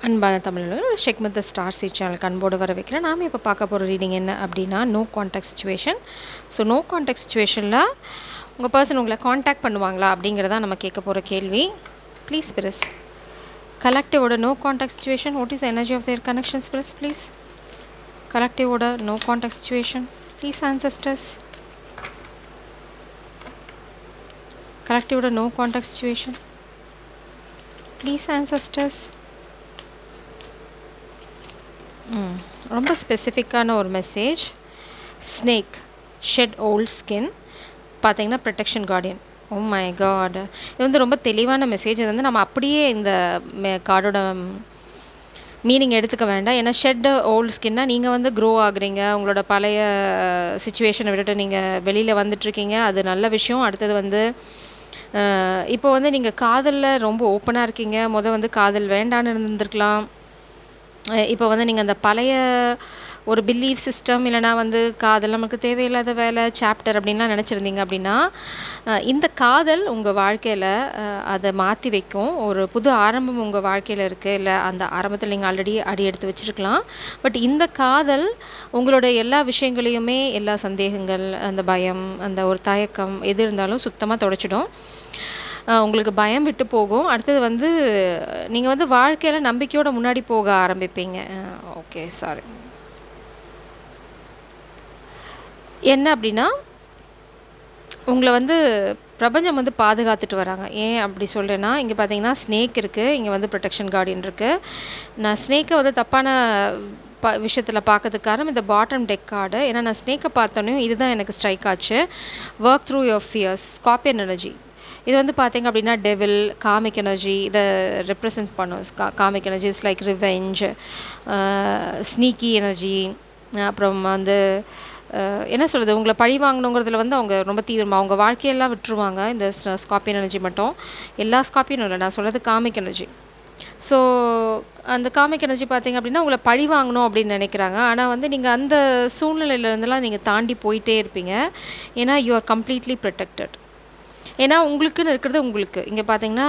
அன்பான தமிழர்கள் ஷெக்மத் த star seat சேனலுக்கு அன்போடு வர வைக்கிறேன். நாம் இப்போ பார்க்க போகிற ரீடிங் என்ன அப்படின்னா no contact situation. So no contact சுச்சுவேஷனில் உங்கள் பர்சன் உங்களை காண்டாக்ட் பண்ணுவாங்களா அப்படிங்கிறதா நம்ம கேட்க போகிற கேள்வி. ப்ளீஸ் ஸ்பிரிட்ஸ் கலெக்டிவோட no contact situation, what is energy of their connection spirits please. கலெக்டிவோட no contact situation please ancestors. கலெக்டிவோட no contact situation please ancestors. ரொம்ப ஸ்பெசிஃபிக்கான ஒரு message. Snake shed old skin பார்த்தீங்கன்னா protection guardian. Oh my god, இது வந்து ரொம்ப தெளிவான மெசேஜ். இது வந்து நம்ம அப்படியே இந்த கார்டோட மீனிங் எடுத்துக்க வேண்டாம். ஏன்னா ஷெட் ஓல்டு ஸ்கின்னா நீங்கள் வந்து க்ரோ ஆகுறீங்க, உங்களோட பழைய சுச்சுவேஷனை விட்டுட்டு நீங்கள் வெளியில் வந்துட்டுருக்கீங்க, அது நல்ல விஷயம். அடுத்தது வந்து இப்போ வந்து நீங்கள் காதலில் ரொம்ப ஓப்பனாக இருக்கீங்க. வந்து காதல் வேண்டான்னு இருந்திருக்கலாம். இப்போ வந்து நீங்கள் அந்த பழைய ஒரு பிலீஃப் சிஸ்டம் இல்லைனா வந்து காதல் நமக்கு தேவையில்லாத வேலை சாப்டர் அப்படின்லாம் நினச்சிருந்தீங்க அப்படின்னா இந்த காதல் உங்கள் வாழ்க்கையில் அதை மாற்றி வைக்கும். ஒரு புது ஆரம்பம் உங்கள் வாழ்க்கையில் இருக்குது. இல்லை அந்த ஆரம்பத்தில் நீங்கள் ஆல்ரெடி அடி எடுத்து வச்சுருக்கலாம். பட் இந்த காதல் உங்களோட எல்லா விஷயங்களையுமே, எல்லா சந்தேகங்கள், அந்த பயம், அந்த ஒரு தயக்கம் எது இருந்தாலும் சுத்தமாக தொடச்சிடும். உங்களுக்கு பயம் விட்டு போகும். அடுத்தது வந்து நீங்கள் வந்து வாழ்க்கையில் நம்பிக்கையோட முன்னாடி போக ஆரம்பிப்பீங்க. Okay, sorry. என்ன அப்படின்னா உங்களை வந்து பிரபஞ்சம் வந்து பாதுகாத்துட்டு வராங்க. ஏன் அப்படி சொல்கிறேன்னா, இங்கே பார்த்தீங்கன்னா ஸ்னேக் இருக்குது, இங்கே வந்து ப்ரொடெக்ஷன் கார்டியன் இருக்குது. நான் ஸ்னேக்கை வந்து தப்பான விஷயத்தில் பார்க்கறதுக்கு காரணம் இந்த பாட்டம் டெக் கார்டு. ஏன்னா நான் ஸ்னேக்கை பார்த்தோன்னே இதுதான் எனக்கு ஸ்ட்ரைக் ஆச்சு. Work through your fears, scorpion energy. இது வந்து பார்த்திங்க அப்படின்னா டெவில், காமிக் எனர்ஜி இதை ரெப்ரசன்ட் பண்ணும். Karmic energy is like revenge, sneaky energy. அப்புறம் வந்து என்ன சொல்கிறது, உங்களை பழி வாங்கணுங்கிறதுல வந்து அவங்க ரொம்ப தீவிரமாக அவங்க வாழ்க்கையெல்லாம் விட்டுருவாங்க. இந்த ஸ்கார்பியன் எனர்ஜி மட்டும், எல்லா ஸ்கார்பியனும் இல்லை, நான் சொல்கிறது காமிக் எனர்ஜி. ஸோ அந்த காமிக் எனர்ஜி பார்த்திங்க அப்படின்னா உங்களை பழி வாங்கணும் அப்படின்னு நினைக்கிறாங்க. ஆனால் வந்து நீங்கள் அந்த சூழ்நிலையிலேருந்துலாம் நீங்கள் தாண்டி போயிட்டே இருப்பீங்க. ஏன்னா யூ ஆர் கம்ப்ளீட்லி ப்ரொடெக்டட். ஏன்னா உங்களுக்குன்னு இருக்கிறது உங்களுக்கு. இங்கே பார்த்தீங்கன்னா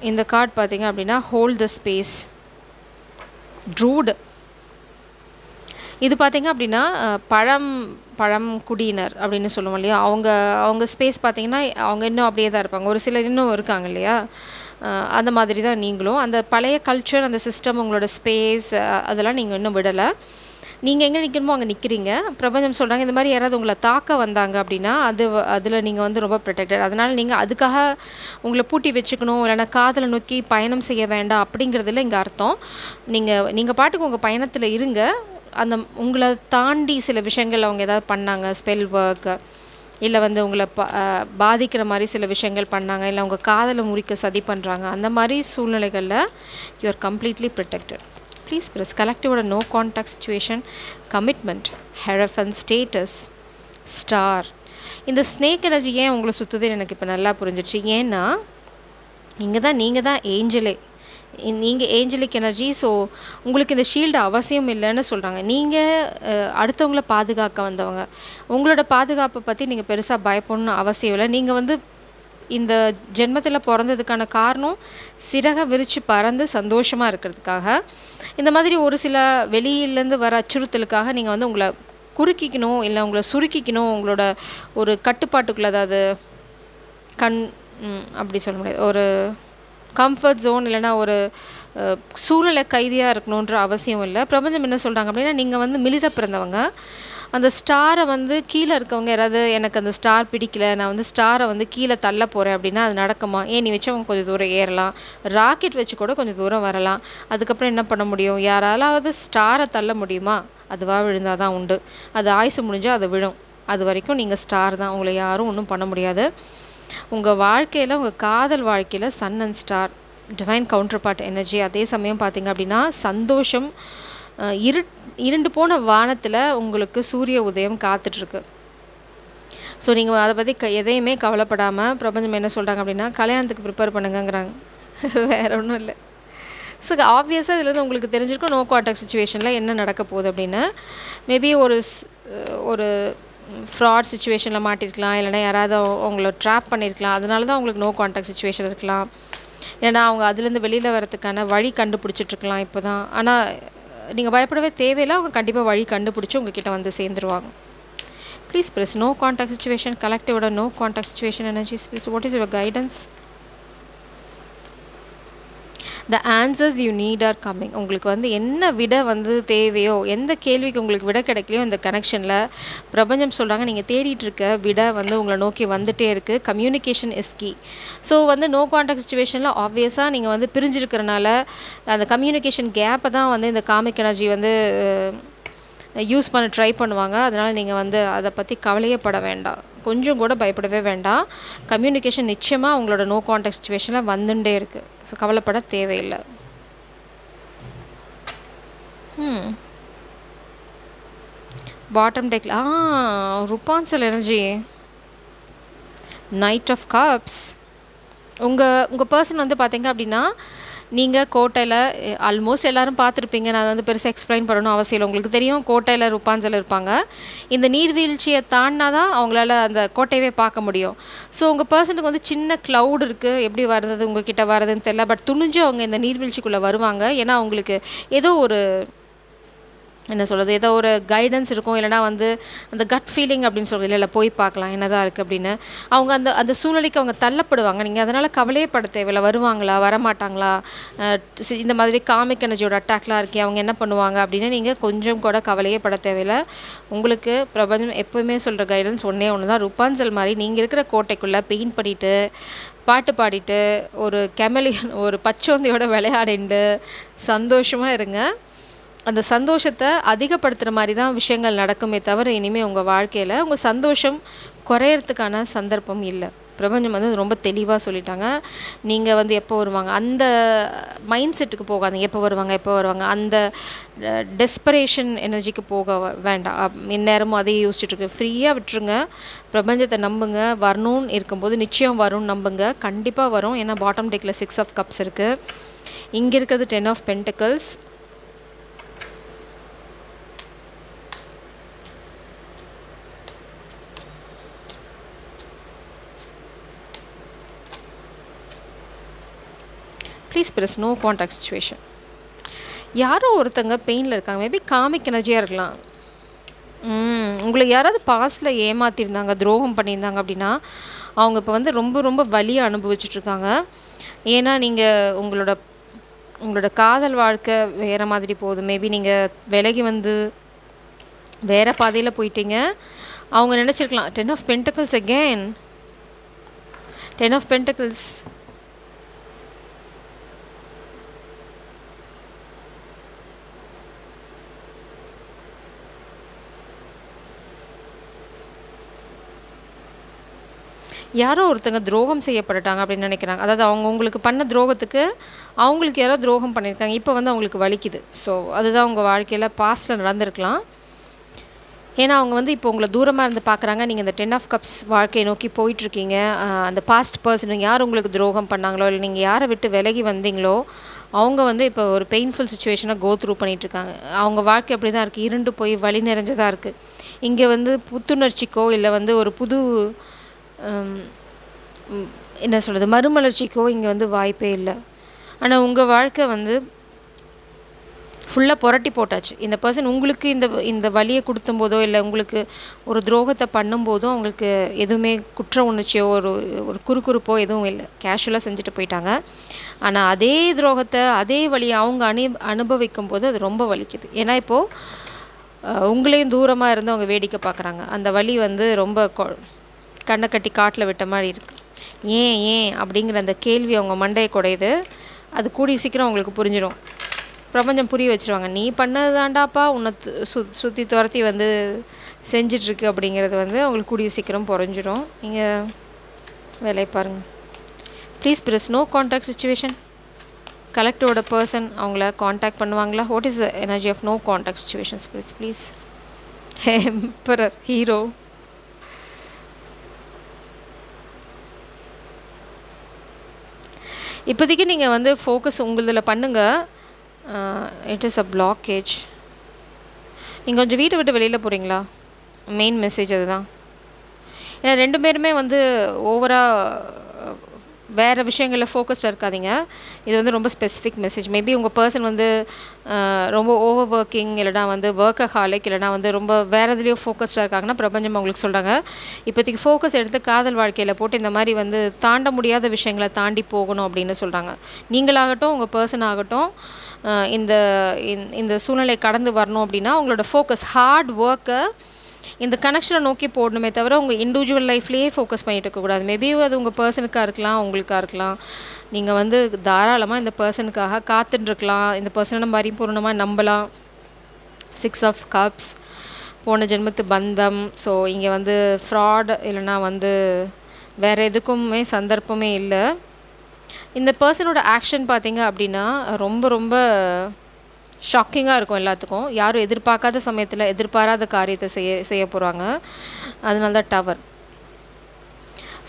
இந்த கார்டு பார்த்தீங்க அப்படின்னா ஹோல்ட் த ஸ்பேஸ், ட்ரூடு. இது பார்த்தீங்க அப்படின்னா பழங்குடியினர் அப்படின்னு சொல்லுவோம் இல்லையா, அவங்க ஸ்பேஸ் பார்த்தீங்கன்னா அவங்க இன்னும் அப்படியே தான் இருப்பாங்க. ஒரு சிலர் இன்னும் இருக்காங்க இல்லையா, அந்த மாதிரி தான் நீங்களும். அந்த பழைய கல்ச்சர், அந்த சிஸ்டம், உங்களோட ஸ்பேஸ் அதெல்லாம் நீங்கள் இன்னும் விடலை. நீங்கள் எங்கே நிற்கணுமோ அங்கே நிற்கிறீங்க. பிரபஞ்சம் சொல்கிறாங்க இந்த மாதிரி யாராவது உங்களை தாக்க வந்தாங்க அப்படின்னா அதில் நீங்கள் வந்து ரொம்ப ப்ரொடெக்டட். அதனால் நீங்கள் அதுக்காக உங்களை பூட்டி வச்சுக்கணும், இல்லைனா காதலை நோக்கி பயணம் செய்ய வேண்டாம் அப்படிங்கிறதுல இங்கே அர்த்தம். நீங்கள் பாட்டுக்கு உங்கள் பயணத்தில் இருங்க. அந்த உங்களை தாண்டி சில விஷயங்கள் அவங்க ஏதாவது பண்ணாங்க, ஸ்பெல் ஒர்க்கு, இல்லை வந்து உங்களை பாதிக்கிற மாதிரி சில விஷயங்கள் பண்ணாங்க, இல்லை உங்கள் காதலை முறிக்க சதி பண்ணுறாங்க, அந்த மாதிரி சூழ்நிலைகளில் you are completely protected. Please press கலெக்டிவோட no contact situation, commitment, hierophant, status, star. இந்த ஸ்னேக் எனர்ஜி ஏன் உங்களை சுற்றுதுன்னு எனக்கு இப்போ நல்லா புரிஞ்சிடுச்சு. ஏன்னா நீங்கள் தான் ஏஞ்சலே, நீங்கள் ஏஞ்சலிக் எனர்ஜி. ஸோ உங்களுக்கு இந்த ஷீல்டு அவசியம் இல்லைன்னு சொல்கிறாங்க. நீங்கள் அடுத்தவங்கள பாதுகாக்க வந்தவங்க. உங்களோட பாதுகாப்பை பற்றி நீங்கள் பெருசாக பயப்படணும்னு அவசியம் இல்லை. நீங்கள் வந்து இந்த ஜென்மத்தில் பிறந்ததுக்கான காரணம் சிறகை விரித்து பறந்து சந்தோஷமாக இருக்கிறதுக்காக. இந்த மாதிரி ஒரு சில வெளியிலேருந்து வர அச்சுறுத்தலுக்காக நீங்கள் வந்து உங்களை குறுக்கிக்கணும், இல்லை உங்களை சுருக்கிக்கணும், உங்களோட ஒரு கட்டுப்பாட்டுக்குள்ளே, அதாவது அப்படி சொல்ல முடியாது, ஒரு கம்ஃபர்ட் ஜோன் இல்லைனா ஒரு சூழ்நிலை கைதியாக இருக்கணுன்ற அவசியம் இல்லை. பிரபஞ்சம் என்ன சொல்கிறாங்க அப்படின்னா, நீங்கள் வந்து மிளிர பிறந்தவங்க. அந்த ஸ்டாரை வந்து கீழே இருக்கவங்க யாராவது எனக்கு அந்த ஸ்டார் பிடிக்கல, நான் வந்து ஸ்டாரை வந்து கீழே தள்ள போகிறேன் அப்படின்னா அது நடக்குமா? ஏன் நீ வச்சவங்க கொஞ்சம் தூரம் ஏறலாம், ராக்கெட் வச்சு கூட கொஞ்சம் தூரம் வரலாம். அதுக்கப்புறம் என்ன பண்ண முடியும்? யாராலாவது ஸ்டாரை தள்ள முடியுமா? அதுவாக விழுந்தால் தான் உண்டு. அது ஆயுசு முடிஞ்சால் அது விழும். அது வரைக்கும் நீங்கள் ஸ்டார் தான், உங்களை யாரும் ஒன்றும் பண்ண முடியாது. உங்கள் வாழ்க்கையில், உங்கள் காதல் வாழ்க்கையில் sun and star divine counterpart energy. அதே சமயம் பார்த்திங்க அப்படின்னா சந்தோஷம், இருண்டு போன வானத்தில் உங்களுக்கு சூரிய உதயம் காத்துட்ருக்கு. ஸோ நீங்கள் அதை பற்றி எதையுமே கவலைப்படாமல் பிரபஞ்சம் என்ன சொல்கிறாங்க அப்படின்னா கல்யாணத்துக்கு ப்ரிப்பேர் பண்ணுங்கங்கிறாங்க. வேறு ஒன்றும் இல்லை. ஸோ ஆப்வியஸாக இதுலேருந்து உங்களுக்கு தெரிஞ்சிருக்கும் நோ கான்டாக்ட் சுச்சுவேஷனில் என்ன நடக்க போகுது அப்படின்னு. மேபி ஒரு ஃப்ராட் சுச்சுவேஷனில் மாட்டிருக்கலாம், இல்லைனா யாராவது அவங்கள ட்ராப் பண்ணியிருக்கலாம். அதனால தான் உங்களுக்கு நோ கான்டாக்ட் சுச்சுவேஷன் இருக்கலாம். ஏன்னா அவங்க அதுலேருந்து வெளியில் வரதுக்கான வழி கண்டுபிடிச்சிட்ருக்கலாம் இப்போ தான். ஆனால் நீங்கள் பயப்படவே தேவையில்லை, அவங்க கண்டிப்பாக வழி கண்டுபிடிச்சி உங்ககிட்ட வந்து சேர்ந்துருவாங்க. Please press no contact situation. கலெக்டிவோட no contact situation energies please. What is your guidance? The answers you need are coming. உங்களுக்கு வந்து என்ன விட வந்து தேவையோ, எந்த கேள்விக்கு உங்களுக்கு விட கிடைக்கலையோ இந்த கனெக்ஷனில் பிரபஞ்சம் சொல்கிறாங்க, நீங்கள் தேடிட்டு இருக்க விட வந்து உங்களை நோக்கி வந்துகிட்டே இருக்குது. Communication is key. ஸோ வந்து நோ கான்டாக்ட் சுச்சுவேஷனில் ஆப்வியஸாக நீங்கள் வந்து பிரிஞ்சிருக்கிறனால அந்த கம்யூனிகேஷன் கேப்பை தான் வந்து இந்த காமிக் எனர்ஜி வந்து யூஸ் பண்ண ட்ரை பண்ணுவாங்க. அதனால் நீங்கள் வந்து அதை பற்றி கவலையே பட வேண்டாம், கொஞ்சம் கூட பயப்படவே வேண்டாம். கம்யூனிகேஷன் நிச்சயமாக உங்களோட நோ கான்டாக்ட் சுச்சுவேஷனில் வந்துட்டே இருக்குது. ஸோ கவலைப்பட தேவையில்லை. பாட்டம் டெக்கில் ருப்பான்சல் எனர்ஜி, நைட் ஆஃப் கப்ஸ். உங்கள் பர்சன் வந்து பார்த்தீங்க அப்படின்னா, நீங்கள் கோட்டையில் ஆல்மோஸ்ட் எல்லோரும் பார்த்துருப்பீங்க. நான் வந்து பெருசாக எக்ஸ்பிளைன் பண்ணணும் அவசியம் இல்லை, உங்களுக்கு தெரியும். கோட்டையில் ருப்பான்சல் இருப்பாங்க. இந்த நீர்வீழ்ச்சியை தாண்டினா தான் அவங்களால அந்த கோட்டையவே பார்க்க முடியும். ஸோ உங்கள் பர்சனுக்கு வந்து சின்ன க்ளவுட் இருக்குது, எப்படி வர்றது உங்ககிட்ட வர்றதுன்னு தெரியல. பட் துணிஞ்சு அவங்க இந்த நீர்வீழ்ச்சிக்குள்ளே வருவாங்க. ஏன்னா அவங்களுக்கு ஏதோ ஒரு என்ன சொல்கிறது, ஏதோ ஒரு கைடன்ஸ் இருக்கும், இல்லைனா வந்து அந்த கட் ஃபீலிங் அப்படின்னு சொல்லுங்கள், இல்லை போய் பார்க்கலாம் என்ன தான் இருக்குது அப்படின்னு. அவங்க அந்த அந்த சூழ்நிலைக்கு அவங்க தள்ளப்படுவாங்க. நீங்கள் அதனால் கவலையே பட தேவையில்லை. வருவாங்களா வரமாட்டாங்களா, இந்த மாதிரி காமிக் எனர்ஜியோட அட்டாக்லாம் இருக்கே, அவங்க என்ன பண்ணுவாங்க அப்படின்னு நீங்கள் கொஞ்சம் கூட கவலையே பட தேவையில்லை. உங்களுக்கு பிரபஞ்சம் எப்போவுமே சொல்கிற கைடன்ஸ் ஒன்று தான். ருப்பான்சல் மாதிரி நீங்கள் இருக்கிற கோட்டைக்குள்ளே பெயிண்ட் பண்ணிவிட்டு பாட்டு பாடிட்டு ஒரு கெமலியன் ஒரு பச்சோந்தியோட விளையாடிண்டு சந்தோஷமாக இருங்க. அந்த சந்தோஷத்தை அதிகப்படுத்துகிற மாதிரி தான் விஷயங்கள் நடக்குமே தவிர, இனிமேல் உங்கள் வாழ்க்கையில் உங்கள் சந்தோஷம் குறையறதுக்கான சந்தர்ப்பம் இல்லை. பிரபஞ்சம் வந்து ரொம்ப தெளிவாக சொல்லிட்டாங்க. நீங்கள் வந்து எப்போ வருவாங்க அந்த மைண்ட் செட்டுக்கு போகாதீங்க. எப்போ வருவாங்க அந்த டெஸ்பரேஷன் எனர்ஜிக்கு போக வேண்டாம். இந்நேரமும் அதையே யோசிச்சுட்ருக்கு. ஃப்ரீயாக விட்டுருங்க. பிரபஞ்சத்தை நம்புங்க. வரணும்னு இருக்கும்போது நிச்சயம் வரும்னு நம்புங்க. கண்டிப்பாக வரும். ஏன்னா பாட்டம் டெக்கில் 6 ஆஃப் கப்ஸ் இருக்குது. இங்கே இருக்கிறது 10 of pentacles. Please press no contact situation. யாரோ ஒருத்தங்க பெயினில் இருக்காங்க. மேபி காமிக் எனர்ஜியாக இருக்கலாம். உங்களுக்கு யாராவது பாஸ்ட்டில் ஏமாற்றிருந்தாங்க, துரோகம் பண்ணியிருந்தாங்க அப்படின்னா அவங்க இப்போ வந்து ரொம்ப ரொம்ப வலியை அனுபவிச்சுட்ருக்காங்க. ஏன்னா நீங்கள் உங்களோட காதல் வாழ்க்கை வேறு மாதிரி போகுது. மேபி நீங்கள் விலகி வந்து வேறு பாதையில் போயிட்டீங்க. அவங்க நினச்சிருக்கலாம் 10 of pentacles again. 10 of pentacles. யாரோ ஒருத்தங்க துரோகம் செய்யப்பட்டுட்டாங்க அப்படின்னு நினைக்கிறாங்க. அதாவது அவங்க உங்களுக்கு பண்ண துரோகத்துக்கு அவங்களுக்கு யாரோ துரோகம் பண்ணியிருக்காங்க. இப்போ வந்து அவங்களுக்கு வலிக்குது. ஸோ அதுதான் உங்கள் வாழ்க்கையில் பாஸ்ட்டில் நடந்திருக்கலாம். ஏன்னா அவங்க வந்து இப்போ உங்களை தூரமாக இருந்து பார்க்குறாங்க. நீங்கள் இந்த 10 ஆஃப் கப்ஸ் வாழ்க்கையை நோக்கி போயிட்டுருக்கீங்க. அந்த பாஸ்ட் பர்சன் யார் உங்களுக்கு துரோகம் பண்ணாங்களோ, இல்லை நீங்கள் யாரை விட்டு விலகி வந்தீங்களோ, அவங்க வந்து இப்போ ஒரு பெயின்ஃபுல் சுச்சுவேஷனை கோ த்ரூ பண்ணிகிட்ருக்காங்க. அவங்க வாழ்க்கை அப்படி தான் இருக்குது. இருண்டு போய் வலி நிறைஞ்சதாக இருக்குது. இங்கே வந்து புத்துணர்ச்சிக்கோ இல்லை வந்து ஒரு புது என்ன சொல்கிறது மறுமலர்ச்சிக்கோ இங்கே வந்து வாய்ப்பே இல்லை. ஆனால் உங்கள் வாழ்க்கை வந்து ஃபுல்லாக புரட்டி போட்டாச்சு. இந்த பர்சன் உங்களுக்கு இந்த வலியை கொடுத்தும் போதோ இல்லை உங்களுக்கு ஒரு துரோகத்தை பண்ணும்போதோ அவங்களுக்கு எதுவுமே குற்ற உணர்ச்சியோ ஒரு குறுகுறுப்போ எதுவும் இல்லை. கேஷுவலாக செஞ்சுட்டு போயிட்டாங்க. ஆனால் அதே துரோகத்தை அதே வலியை அவங்க அனுபவிக்கும் போது அது ரொம்ப வலிக்குது. ஏன்னா இப்போது உங்களையும் தூரமாக இருந்து அவங்க வேடிக்கை பார்க்குறாங்க. அந்த வலி வந்து ரொம்ப கண்ணை கட்டி காட்டில் விட்ட மாதிரி இருக்குது. ஏன் அப்படிங்கிற அந்த கேள்வி அவங்க மண்டையை குடையுது. அது கூடிய சீக்கிரம் அவங்களுக்கு புரிஞ்சிடும். பிரபஞ்சம் புரிய வச்சுருவாங்க. நீ பண்ணது தாண்டாப்பா உன்னை சுற்றி துரத்தி வந்து செஞ்சிட்ருக்கு அப்படிங்கிறது வந்து அவங்களுக்கு கூடிய சீக்கிரம் புரிஞ்சிடும். நீங்கள் வேலையை பாருங்கள். Please press no contact situation. கலெக்டரோட பர்சன் அவங்கள காண்டாக்ட் பண்ணுவாங்களா? What is the energy of no contact situations please. Emperor, hero. இப்போதைக்கு நீங்கள் வந்து ஃபோக்கஸ் உங்களதில் பண்ணுங்கள். It is a blockage. நீங்கள் கொஞ்சம் வீட்டை விட்டு வெளியில் போகிறீங்களா? மெயின் மெசேஜ் அதுதான். ஏன்னா 2 பேருமே வந்து ஓவராக வேறு விஷயங்களில் ஃபோக்கஸ்டாக இருக்காதீங்க. இது வந்து ரொம்ப ஸ்பெசிஃபிக் மெசேஜ். மேபி உங்கள் பர்சன் வந்து ரொம்ப ஓவர் ஒர்க்கிங், இல்லைனா வந்து ஒர்க்கஹாலிக், இல்லைனா வந்து ரொம்ப வேறு எதுலேயோ ஃபோக்கஸ்டாக இருக்காங்கன்னா பிரபஞ்சம் உங்களுக்கு சொல்கிறாங்க, இப்போதைக்கு ஃபோக்கஸ் எடுத்து காதல் வாழ்க்கையில் போட்டு இந்த மாதிரி வந்து தாண்ட முடியாத விஷயங்களை தாண்டி போகணும் அப்படின்னு சொல்கிறாங்க. நீங்களாகட்டும் உங்கள் பர்சன் ஆகட்டும் இந்த இந்த சூழ்நிலை கடந்து வரணும் அப்படின்னா உங்களோட ஃபோக்கஸ் ஹார்ட் ஒர்க்கை இந்த கனெக்ஷனை நோக்கி போடணுமே தவிர உங்கள் இண்டிவிஜுவல் லைஃப்லேயே ஃபோக்கஸ் பண்ணிகிட்டு இருக்கக்கூடாது. மேபி அது உங்கள் பர்சனுக்காக இருக்கலாம், உங்களுக்காக இருக்கலாம். நீங்கள் வந்து தாராளமாக இந்த பர்சனுக்காக காத்துட்டுருக்கலாம். இந்த பர்சனை பரிபூர்ணமாக நம்பலாம். 6 ஆஃப் கப்ஸ், போன ஜென்மத்து பந்தம். ஸோ இங்கே வந்து ஃப்ராட் இல்லைனா வந்து வேறு எதுக்குமே சந்தர்ப்பமே இல்லை. இந்த பர்சனோட ஆக்ஷன் பார்த்தீங்க அப்படின்னா ரொம்ப ரொம்ப ஷாக்கிங்காக இருக்கும் எல்லாத்துக்கும். யாரும் எதிர்பார்க்காத சமயத்தில் எதிர்பாராத காரியத்தை செய்ய போகிறாங்க. அதனால தான் டவர்.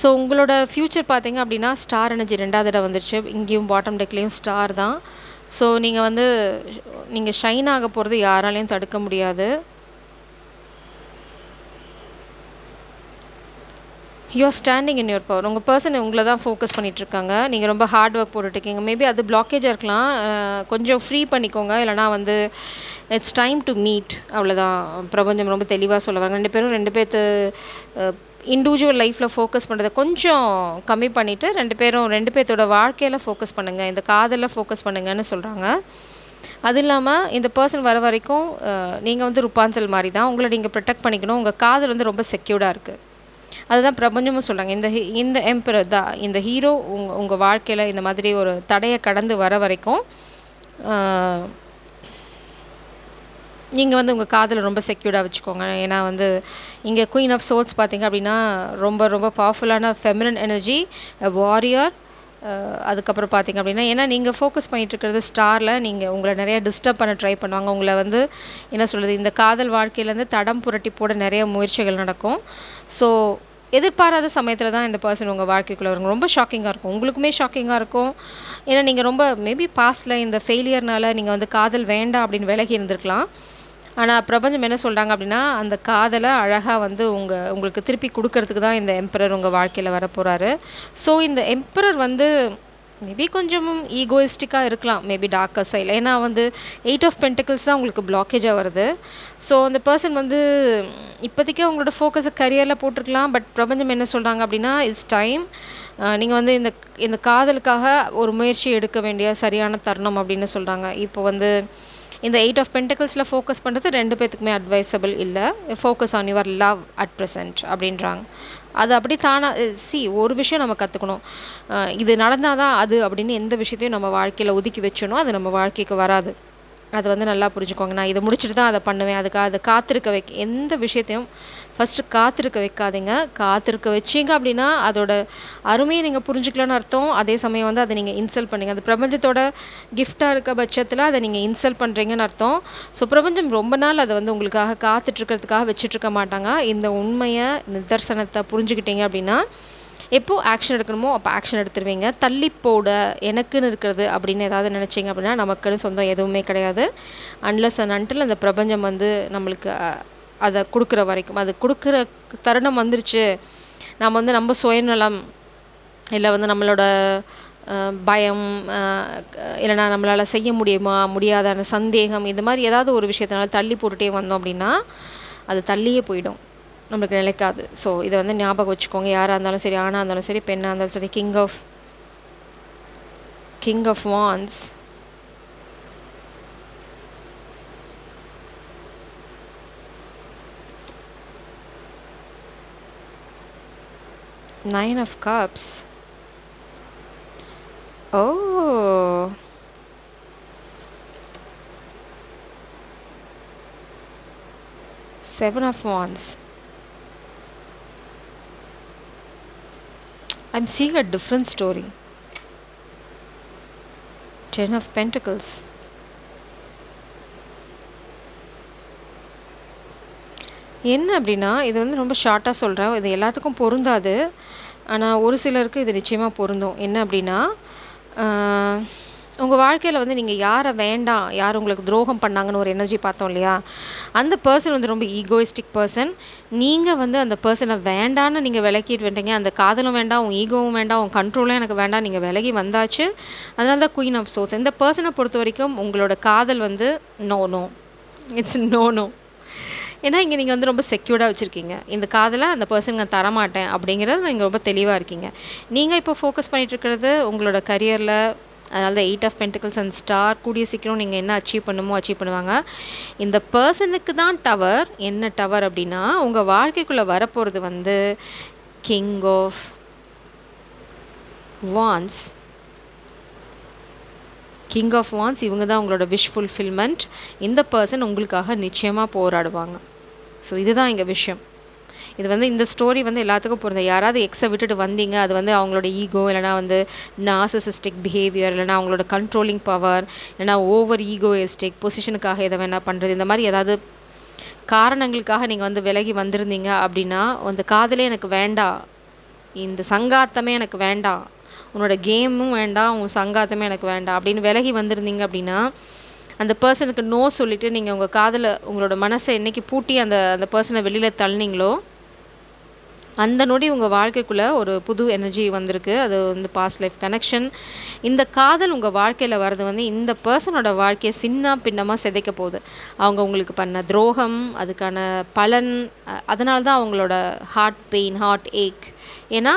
ஸோ உங்களோட ஃப்யூச்சர் பார்த்தீங்க அப்படின்னா ஸ்டார் எனர்ஜி 2வது இடம் வந்துருச்சு. இங்கேயும் பாட்டம் டெக்லேயும் ஸ்டார் தான். ஸோ நீங்கள் ஷைன் ஆக போகிறது யாராலையும் தடுக்க முடியாது. You're standing in your power. உங்கள் பர்சன் உங்களை தான் ஃபோக்கஸ் பண்ணிகிட்ருக்காங்க. நீங்கள் ரொம்ப ஹார்ட் ஒர்க் போட்டுட்ருக்கீங்க. மேபி அது பிளாக்கேஜாக இருக்கலாம். கொஞ்சம் ஃப்ரீ பண்ணிக்கோங்க. இல்லைனா வந்து இட்ஸ் டைம் டு மீட். அவ்வளோதான் பிரபஞ்சம் ரொம்ப தெளிவாக சொல்லுவாங்க. 2 பேர்த்து இண்டிவிஜுவல் லைஃப்பில் ஃபோக்கஸ் பண்ணுறதை கொஞ்சம் கம்மி பண்ணிவிட்டு 2 பேர்த்தோட வாழ்க்கையில் ஃபோக்கஸ் பண்ணுங்கள், இந்த காதலில் ஃபோக்கஸ் பண்ணுங்கன்னு சொல்கிறாங்க. அது இல்லாமல் இந்த பர்சன் வர வரைக்கும் நீங்கள் வந்து ருப்பான்சல் மாதிரி தான். உங்களை நீங்கள் ப்ரொடெக்ட் பண்ணிக்கணும். உங்கள் காதல் வந்து ரொம்ப செக்யூர்டாக இருக்குது. அதுதான் பிரபஞ்சமும் சொல்கிறாங்க. இந்த எம்பரர் தான், இந்த ஹீரோ உங்கள் வாழ்க்கையில் இந்த மாதிரி ஒரு தடையை கடந்து வர வரைக்கும் நீங்கள் வந்து உங்கள் காதலை ரொம்ப செக்யூர்டாக வச்சுக்கோங்க. ஏன்னா வந்து இங்கே குயின் ஆஃப் சோல்ஸ் பார்த்திங்க அப்படின்னா ரொம்ப ரொம்ப பவர்ஃபுல்லான ஃபெமினன் எனர்ஜி, வாரியர். அதுக்கப்புறம் பார்த்திங்க அப்படின்னா ஏன்னா நீங்கள் ஃபோக்கஸ் பண்ணிகிட்ருக்கிறது ஸ்டாரில், உங்களை நிறைய டிஸ்டர்ப் பண்ண ட்ரை பண்ணுவாங்க. உங்களை வந்து என்ன சொல்கிறது, இந்த காதல் வாழ்க்கையிலேருந்து தடம் புரட்டி போட நிறைய முயற்சிகள் நடக்கும். ஸோ எதிர்பாராத சமயத்தில் தான் இந்த பர்சன் உங்கள் வாழ்க்கைக்குள்ளே வருங்க. ரொம்ப ஷாக்கிங்காக இருக்கும். உங்களுக்குமே ஷாக்கிங்காக இருக்கும். ஏன்னா நீங்கள் ரொம்ப மேபி பாஸ்ட்டில் இந்த ஃபெயிலியர்னால் நீங்கள் வந்து காதல் வேண்டாம் அப்படின்னு விலகி இருந்திருக்கலாம். ஆனால் பிரபஞ்சம் என்ன சொல்கிறாங்க அப்படின்னா அந்த காதலை அழகாக வந்து உங்களுக்கு திருப்பி கொடுக்கறதுக்கு தான் இந்த எம்பரர் உங்கள் வாழ்க்கையில் வரப்போகிறாரு. ஸோ இந்த எம்பரர் வந்து மேபி கொஞ்சம் ஈகோயிஸ்டிக்காக இருக்கலாம், மேபி டார்க்கர் சைடில். ஏன்னா வந்து 8 ஆஃப் பென்டிகிள்ஸ் தான் உங்களுக்கு பிளாக்கேஜாக வருது. ஸோ அந்த பர்சன் வந்து இப்போதைக்கு அவங்களோட ஃபோக்கஸை கரியரில் போட்டிருக்கலாம். பட் பிரபஞ்சம் என்ன சொல்கிறாங்க அப்படின்னா இட்ஸ் டைம். நீங்கள் வந்து இந்த காதலுக்காக ஒரு முயற்சி எடுக்க வேண்டிய சரியான தருணம் அப்படின்னு சொல்கிறாங்க. இப்போ வந்து இந்த 8 ஆஃப் பென்டிகிள்ஸில் ஃபோக்கஸ் பண்ணுறது 2 பேர்த்துக்குமே அட்வைசபிள் இல்லை. Focus on your love at present அப்படின்றாங்க. அது அப்படி தானாக ஒரு விஷயம் நம்ம கற்றுக்கணும். இது நடந்தால் தான் அது அப்படின்னு எந்த விஷயத்தையும் நம்ம வாழ்க்கையில் ஒதுக்கி வச்சோனோ அது நம்ம வாழ்க்கைக்கு வராது. அது வந்து நல்லா புரிஞ்சுக்கோங்க. நான் இதை முடிச்சுட்டு தான் அதை பண்ணுவேன், அதுக்காக அதை காத்திருக்க எந்த விஷயத்தையும் ஃபஸ்ட்டு காத்திருக்க வைக்காதீங்க. காத்திருக்க வச்சிங்க அப்படின்னா அதோட அருமையை நீங்கள் புரிஞ்சுக்கலன்னு அர்த்தம். அதே சமயம் வந்து அதை நீங்கள் இன்சல்ட் பண்ணுங்க. அது பிரபஞ்சத்தோட கிஃப்டாக இருக்க பட்சத்தில் அதை நீங்கள் இன்சல்ட் பண்ணுறீங்கன்னு அர்த்தம். ஸோ பிரபஞ்சம் ரொம்ப நாள் அதை வந்து உங்களுக்காக காத்துட்ருக்கிறதுக்காக வச்சுட்ருக்க மாட்டாங்க. இந்த உண்மையை நிதர்சனத்தை புரிஞ்சுக்கிட்டீங்க அப்படின்னா எப்போ ஆக்ஷன் எடுக்கணுமோ அப்போ ஆக்ஷன் எடுத்துருவீங்க. தள்ளி போட எனக்குன்னு இருக்கிறது அப்படின்னு ஏதாவது நினச்சிங்க அப்படின்னா நமக்குன்னு சொந்தம் எதுவுமே கிடையாது. அன்லெஸ் அண்ட் அன்டில் அந்த பிரபஞ்சம் வந்து நம்மளுக்கு அதை கொடுக்குற வரைக்கும், அது கொடுக்குற தருணம் வந்துருச்சு, நம்ம வந்து நம்ம சுயநலம் இல்லை வந்து நம்மளோட பயம் இல்லைனா நம்மளால் செய்ய முடியுமா முடியாதான சந்தேகம், இந்த மாதிரி ஏதாவது ஒரு விஷயத்தினால தள்ளி போட்டுகிட்டே வந்தோம் அப்படின்னா அது தள்ளியே போயிடும், நம்மளுக்கு நிலைக்காது. ஸோ இதை வந்து ஞாபகம் வச்சுக்கோங்க. யாராக இருந்தாலும் சரி, ஆணாக இருந்தாலும் சரி, பெண்ணாக இருந்தாலும் சரி. King of wands, Nine of Cups. Oh, Seven of Wands. I'm seeing a different story. Ten of Pentacles. என்ன அப்படின்னா இது வந்து ரொம்ப ஷார்ட்டாக சொல்கிறேன், இது எல்லாத்துக்கும் பொருந்தாது. ஆனால் ஒரு சிலருக்கு இது நிச்சயமாக பொருந்தும். என்ன அப்படின்னா உங்கள் வாழ்க்கையில் வந்து நீங்கள் யாரை வேண்டாம், யார் உங்களுக்கு துரோகம் பண்ணாங்கன்னு ஒரு எனர்ஜி பார்த்தோம் இல்லையா, அந்த பர்சன் வந்து ரொம்ப ஈகோயிஸ்டிக் பர்சன். நீங்கள் வந்து அந்த பர்சனை வேண்டான்னு நீங்கள் விலக்கிட்டு வந்துட்டீங்க. அந்த காதலும் வேண்டாம், உன் ஈகோவும் வேண்டாம், உன் கண்ட்ரோலும் எனக்கு வேண்டாம், நீங்கள் விலகி வந்தாச்சு. அதனால தான் குயின் ஆஃப் சோர்ஸ். இந்த பர்சனை பொறுத்த வரைக்கும் உங்களோட காதல் வந்து no no, it's no no. ஏன்னா இங்கே நீங்கள் வந்து ரொம்ப செக்யூர்டாக வச்சுருக்கீங்க. இந்த காதலை அந்த பர்சனுக்கு நான் தரமாட்டேன் அப்படிங்கிறது நீங்கள் ரொம்ப தெளிவாக இருக்கீங்க. நீங்கள் இப்போ ஃபோக்கஸ் பண்ணிகிட்ருக்கிறது உங்களோட கரியரில். அதனால தான் 8 ஆஃப் பென்டிகல்ஸ் அண்ட் ஸ்டார். கூடிய சீக்கிரம் நீங்கள் என்ன அச்சீவ் அச்சீவ் பண்ணுவாங்க. இந்த பர்சனுக்கு தான் டவர். என்ன டவர் அப்படின்னா, உங்கள் வாழ்க்கைக்குள்ளே வரப்போகிறது வந்து king of wands. King of wands இவங்க தான் உங்களோட விஷ் ஃபுல்ஃபில்மெண்ட். இந்த பர்சன் உங்களுக்காக நிச்சயமாக போராடுவாங்க. ஸோ இதுதான் இங்கே விஷயம். இது வந்து இந்த ஸ்டோரி வந்து எல்லாத்துக்கும் பொருந்தது. யாராவது எக்ஸை விட்டுட்டு வந்தீங்க, அது வந்து அவங்களோட ஈகோ, இல்லைனா வந்து நார்சிசிஸ்டிக் பிஹேவியர், இல்லைனா அவங்களோட கண்ட்ரோலிங் பவர், இல்லைனா ஓவர் ஈகோயிஸ்டிக் பொசிஷனுக்காக எதை வேணால் பண்ணுறது, இந்த மாதிரி ஏதாவது காரணங்களுக்காக நீங்கள் வந்து விலகி வந்திருந்தீங்க அப்படின்னா, அந்த காதலே எனக்கு வேண்டாம், இந்த சங்காத்தமே எனக்கு வேண்டாம், உன்னோட கேமும் வேண்டாம், உன் சங்காத்தமே எனக்கு வேண்டாம் அப்படின்னு விலகி வந்திருந்தீங்க அப்படின்னா, அந்த பர்சனுக்கு நோ சொல்லிவிட்டு நீங்கள் உங்கள் காதில் உங்களோட மனசை என்றைக்கு பூட்டி அந்த பர்சனை வெளியில் தள்ளினீங்களோ, அந்த நொடி உங்கள் வாழ்க்கைக்குள்ளே ஒரு புது எனர்ஜி வந்திருக்கு. அது வந்து பாஸ்ட் லைஃப் கனெக்ஷன். இந்த காதல் உங்கள் வாழ்க்கையில் வர்றது வந்து இந்த பர்சனோட வாழ்க்கையை சின்ன பின்னமாக சிதைக்க போகுது. அவங்க உங்களுக்கு பண்ண துரோகம், அதுக்கான பலன், அதனால தான் அவங்களோட ஹார்ட் பெயின், ஹார்ட் ஏக். ஏன்னா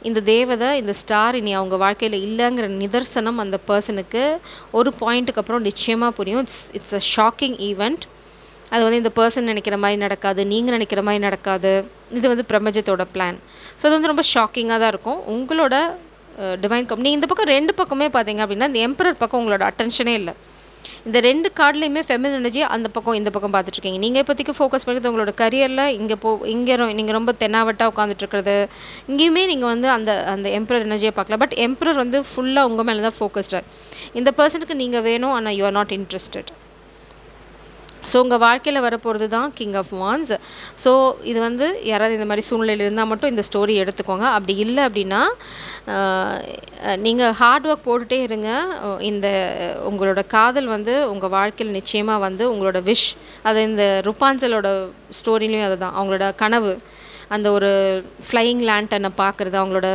இந்த தேவதை, இந்த ஸ்டார் இனி அவங்க வாழ்க்கையில் இல்லைங்கிற நிதர்சனம் அந்த பர்சனுக்கு ஒரு பாயிண்ட்டுக்கு அப்புறம் நிச்சயமாக புரியும். It's a shocking event. அது வந்து இந்த பர்சன் நினைக்கிற மாதிரி நடக்காது, நீங்கள் நினைக்கிற மாதிரி நடக்காது. இது வந்து பிரபஞ்சத்தோட பிளான். ஸோ அது வந்து ரொம்ப ஷாக்கிங்காக தான் இருக்கும். உங்களோட டிவைன் கம்பெனி இந்த பக்கம் 2 பக்கமே பார்த்தீங்க அப்படின்னா, இந்த எம்பரர் பக்கம் உங்களோட அட்டென்ஷனே இல்லை. இந்த 2 கார்ட்லேயுமே ஃபெமினின் எனர்ஜி அந்த பக்கம் இந்த பக்கம் பார்த்துட்ருக்கீங்க. நீங்கள் இப்போதைக்கு ஃபோக்கஸ் பண்ணுறது உங்களோட கரியரில். இங்கே நீங்கள் ரொம்ப தென்னாவட்டாக உட்காந்துட்ருக்கிறது. இங்கேயுமே நீங்கள் வந்து அந்த எம்பரர் எனர்ஜியை பார்க்கலாம். பட் எம்பரர் வந்து ஃபுல்லாக உங்கள் மேலே தான் ஃபோக்கஸ்டாக. இந்த பர்சனுக்கு நீங்கள் வேணும், ஆனால் you are not interested. So உங்கள் வாழ்க்கையில் வரப்போகிறது தான் கிங் ஆஃப் வான்ஸ். ஸோ இது வந்து யாராவது இந்த மாதிரி சூழ்நிலையில் இருந்தால் மட்டும் இந்த ஸ்டோரி எடுத்துக்கோங்க. அப்படி இல்லை அப்படின்னா நீங்கள் ஹார்ட் ஒர்க் போட்டுகிட்டே இருங்க. இந்த உங்களோட காதல் வந்து உங்கள் வாழ்க்கையில் நிச்சயமாக வந்து உங்களோட விஷ். அது இந்த ருப்பான்சலோட ஸ்டோரிலையும் அதுதான். அவங்களோட கனவு அந்த ஒரு ஃப்ளையிங் லேண்டனை பார்க்குறது, அவங்களோட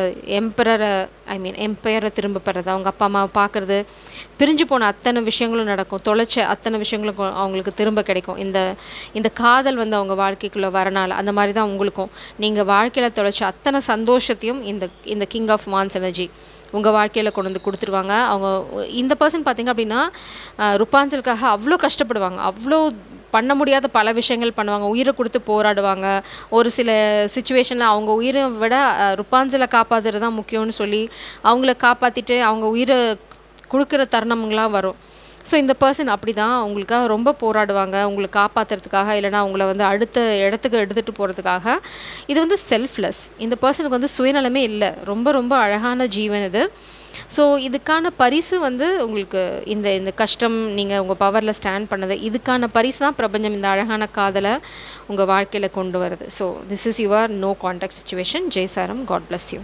எம்பையரை திரும்ப பெறது, அவங்க அப்பா அம்மாவை பார்க்குறது, பிரிஞ்சு போன அத்தனை விஷயங்களும் நடக்கும், தொலைச்ச அத்தனை விஷயங்களும் அவங்களுக்கு திரும்ப கிடைக்கும். இந்த காதல் வந்து அவங்க வாழ்க்கைக்குள்ளே வரனால அந்த மாதிரி தான் உங்களுக்கும். நீங்கள் வாழ்க்கையில் தொலைச்ச அத்தனை சந்தோஷத்தையும் இந்த கிங் ஆஃப் வான்ஸ் எனர்ஜி உங்கள் வாழ்க்கையில் கொண்டு வந்து கொடுத்துருவாங்க. அவங்க இந்த பர்சன் பார்த்திங்க அப்படின்னா ருப்பான்சலுக்காக அவ்வளோ கஷ்டப்படுவாங்க, அவ்வளோ பண்ண முடியாத பல விஷயங்கள் பண்ணுவாங்க, உயிரை கொடுத்து போராடுவாங்க. ஒரு சில சிச்சுவேஷனில் அவங்க உயிரை விட ருப்பான்சலை காப்பாற்றுறது தான் முக்கியம்னு சொல்லி அவங்கள காப்பாற்றிட்டு அவங்க உயிரை கொடுக்குற தருணங்கள்லாம் வரும். ஸோ இந்த பர்சன் அப்படி தான் உங்களுக்காக ரொம்ப போராடுவாங்க, உங்களை காப்பாற்றுறதுக்காக, இல்லைனா அவங்கள வந்து அடுத்த இடத்துக்கு எடுத்துகிட்டு போகிறதுக்காக. இது வந்து செல்ஃப்லெஸ். இந்த பர்சனுக்கு வந்து சுயநலமே இல்லை. ரொம்ப ரொம்ப அழகான ஜீவன் இது. ஸோ இதுக்கான பரிசு வந்து உங்களுக்கு இந்த கஷ்டம், நீங்கள் உங்கள் பவரில் ஸ்டாண்ட் பண்ணது, இதுக்கான பரிசு தான் பிரபஞ்சம் இந்த அழகான காதலை உங்கள் வாழ்க்கையில் கொண்டு வருது. So this is your no contact situation. ஜெய் சாரம். God bless you.